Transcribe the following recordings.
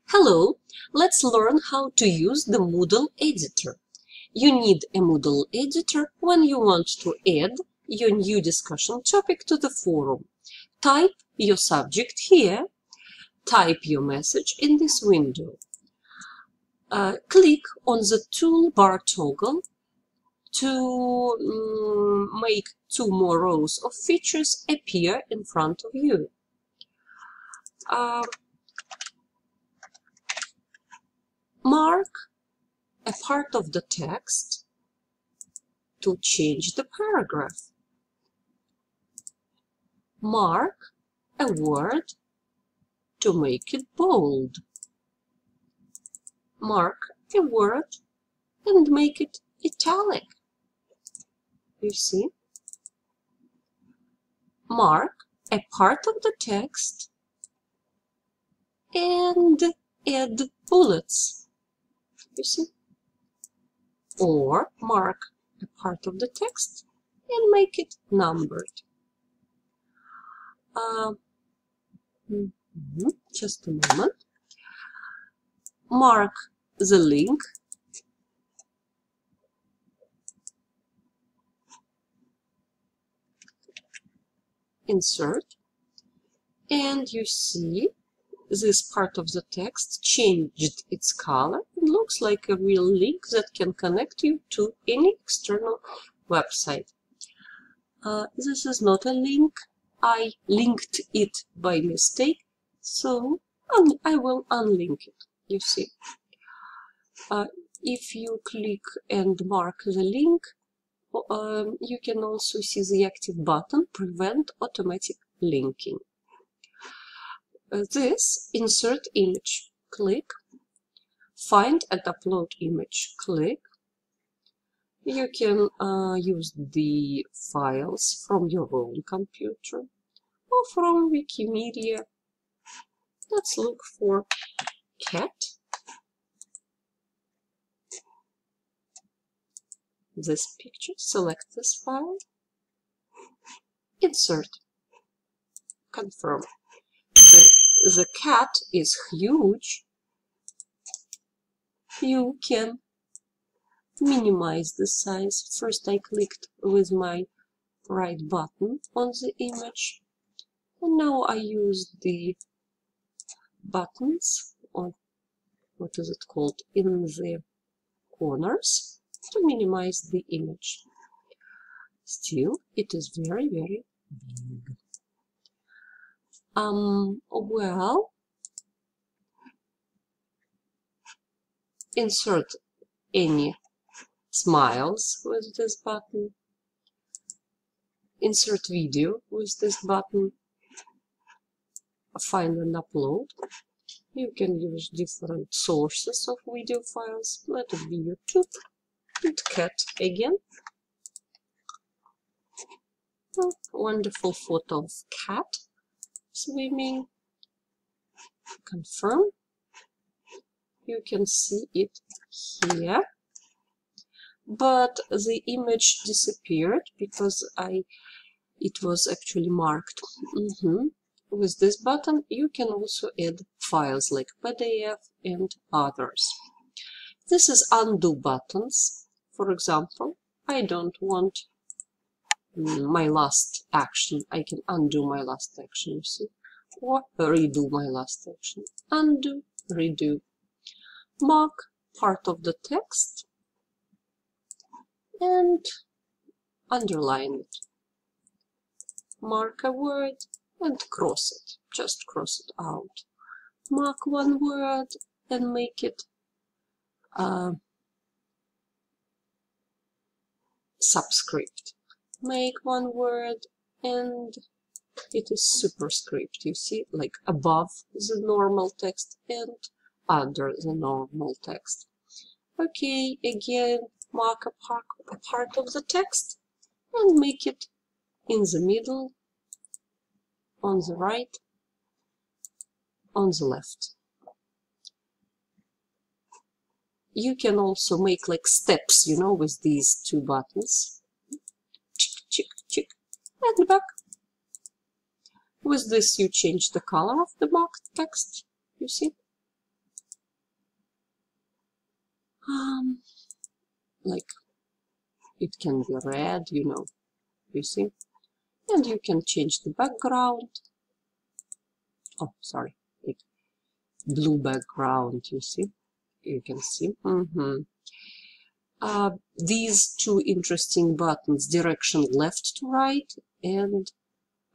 Hello, let's learn how to use the Moodle editor. You need a Moodle editor when you want to add your new discussion topic to the forum. Type your subject here, type your message in this window. Click on the toolbar toggle to make two more rows of features appear in front of you. Mark a part of the text to change the paragraph. Mark a word to make it bold. Mark a word and make it italic. You see? Mark a part of the text and add bullets. You see? Or mark a part of the text and make it numbered. Just a moment. Mark the link. Insert. And you see this part of the text changed its color and looks like a real link that can connect you to any external website. This is not a link. I linked it by mistake, so I will unlink it. You see. If you click and mark the link, you can also see the active button, Prevent Automatic Linking. This, Insert Image, click. Find and Upload Image, click. You can use the files from your own computer or from Wikimedia. Let's look for cat. This picture, select this file, insert, confirm. The cat is huge. You can minimize the size. First I clicked with my right button on the image, and now I use the buttons, or what is it called, in the corners to minimize the image. Still, it is very, very big. Well, insert any smiles with this button. Insert video with this button. Find and upload. You can use different sources of video files. Let it be YouTube and cat again. Oh, wonderful photo of cat swimming. Confirm. You can see it here, but the image disappeared because it was actually marked. With this button you can also add files like PDF and others. This is undo buttons. For example, I don't want my last action. I can undo my last action, you see, or redo my last action. Undo, redo. Mark part of the text and underline it. Mark a word and cross it. Just cross it out. Mark one word and make it subscript. Make one word and it is superscript. You see, like above the normal text and under the normal text. Okay, again, mark a part of the text and make it in the middle, on the right, on the left. You can also make like steps, you know, with these two buttons. Chick, chick, and back. With this you change the color of the marked text, you see. Like it can be red, you see, and you can change the background. Oh, sorry, like blue background, you see, you can see. These two interesting buttons, direction left to right and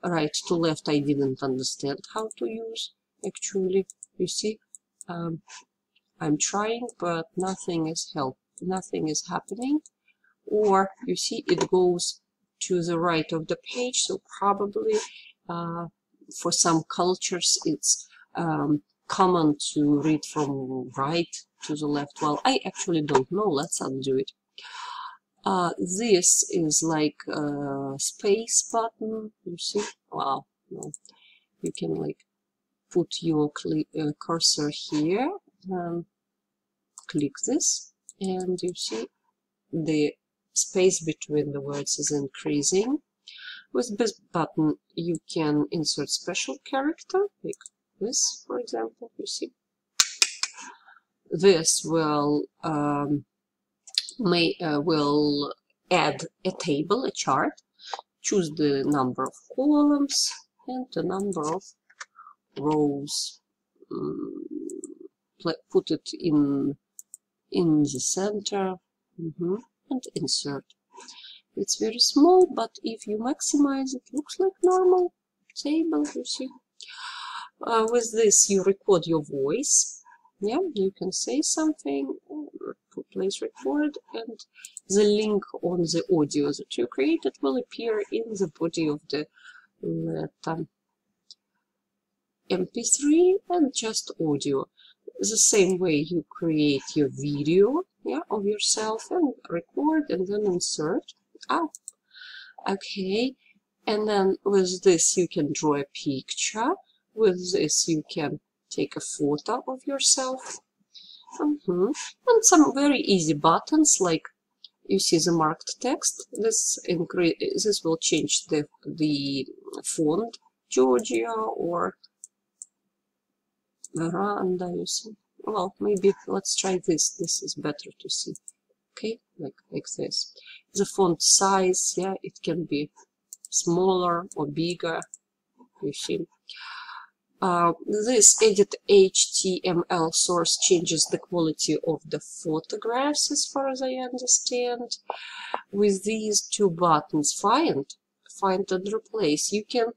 right to left, I didn't understand how to use, actually, you see. I'm trying, but nothing is happening. Or you see, it goes to the right of the page, so probably for some cultures it's common to read from right to the left. Well, I actually don't know. Let's undo it. This is like a space button, you see. Wow, no. You can like put your cursor here and click this, and you see the space between the words is increasing. With this button you can insert special character, like this, for example, you see. This will will add a table, a chart, choose the number of columns and the number of rows, put it in the center, and insert. It's very small, but if you maximize it, looks like normal table, you see. With this you record your voice. Yeah, you can say something, please record, and the link on the audio that you created will appear in the body of the letter. MP3 and just audio. The same way you create your video, yeah, of yourself and record and then insert. Oh, okay. And then with this you can draw a picture. With this you can take a photo of yourself. And some very easy buttons, like you see the marked text. This will change the font, Georgia or Veranda, you see. Well, maybe let's try this. This is better to see. Okay, like this. The font size, yeah, it can be smaller or bigger, you see. This edit HTML source changes the quality of the photographs, as far as I understand. With these two buttons, find and replace, you can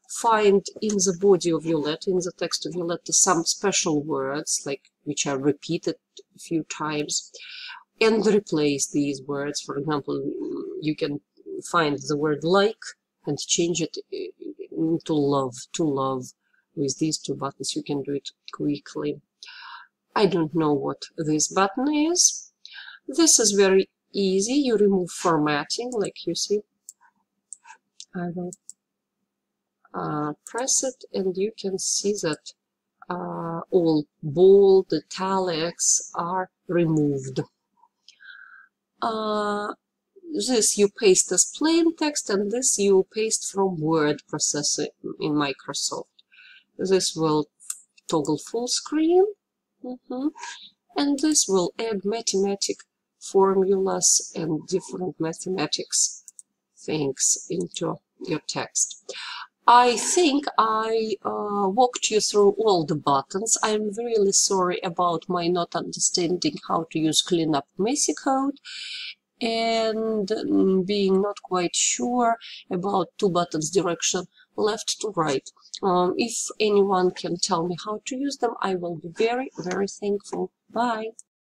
find in the body of your letter, in the text of your letter, some special words, like which are repeated a few times, and replace these words. For example, you can find the word like and change it into love, to love. With these two buttons you can do it quickly. I don't know what this button is. This is very easy. You remove formatting, like you see. I will press it, and you can see that all bold, italics are removed. This you paste as plain text, and this you paste from word processor in Microsoft. This will toggle full screen, and this will add mathematic formulas and different mathematics things into your text. I think I walked you through all the buttons. I'm really sorry about my not understanding how to use cleanup messy code and being not quite sure about two buttons, direction left to right. If anyone can tell me how to use them, I will be very, very thankful. Bye.